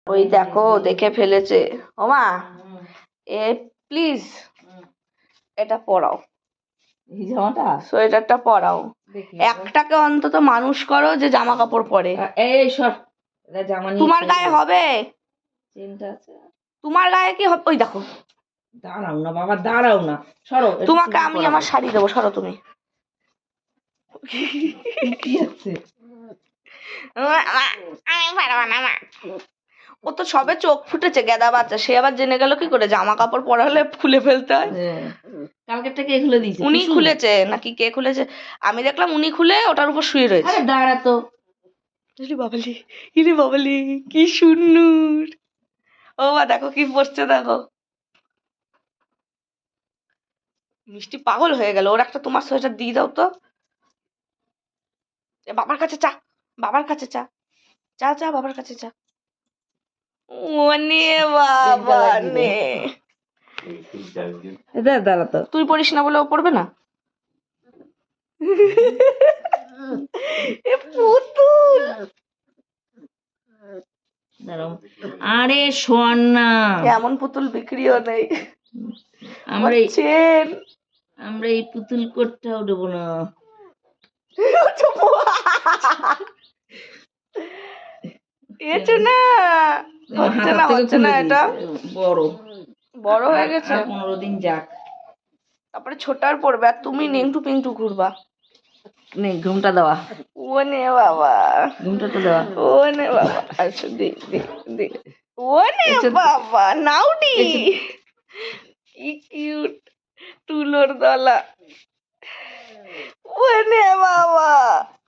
ওই দেখো দেখে ফেলেছে। ওমা এ প্লিজ এটা পরাও, এই জামাটা সোয়েটারটা পরাও। একটাকে অন্তত মানুষ করো যে জামা কাপড় পরে। এই সর, এটা জামা নিয়ে তোমার গায়ে হবে? চেনটা আছে তোমার গায়ে কি হবে? ওই দেখো। দাঁড়াও না বাবা, দাঁড়াও না, সরো। তোমাকে আমি আমার শাড়ি দেবো, সরো তুমি। কি আছে? আমি পারবো না মা। ও তো সবে চোখ ফুটেছে গেদা বাচ্চা, সে আবার জেনে গেল কি করে জামা কাপড় পরা হলে খুলে ফেলতে হয়। কালকেরটা কে খুলে দিয়েছে? উনি খুলেছে নাকি কে খুলেছে? আমি দেখলাম উনি খুলে ওটার উপর শুয়ে রয়েছে। আরে দাঁড়া তো। ইরে বাবালি, ইরে বাবালি, কি সুন্দর। ও বা দেখো কি পড়ছে দেখো। মিষ্টি পাগল হয়ে গেল। ওর একটা তোমার সোয়েটার দিয়ে দাও তো। বাবার কাছে চা, বাবার কাছে চা, চা চা বাবার কাছে চা। ও নে বাবা নে। দাঁড়া তো। তুই পড়িস না বলে ও পড়বে না? এ পুতুল। আরে শোন না, এমন পুতুল বিক্রিও নেই। আমরা এই পুতুল কোটটাও দেবো না। এছে না, হচ্ছে না, হচ্ছে না। এটা বড় বড় হয়ে গেছে। 15 দিন যাক, তারপরে ছোটার পড়বে আর তুমি নেংটু পিংটু ঘুরবা। নে ঘুমটা দেওয়া। ও নে বাবা, ঘুমটা তো দেওয়া। ও নে বাবা। আচ্ছা দে দে দে। ও নে বাবা, নাউডি কি কিউট তুলোর দলা। ও নে বাবা।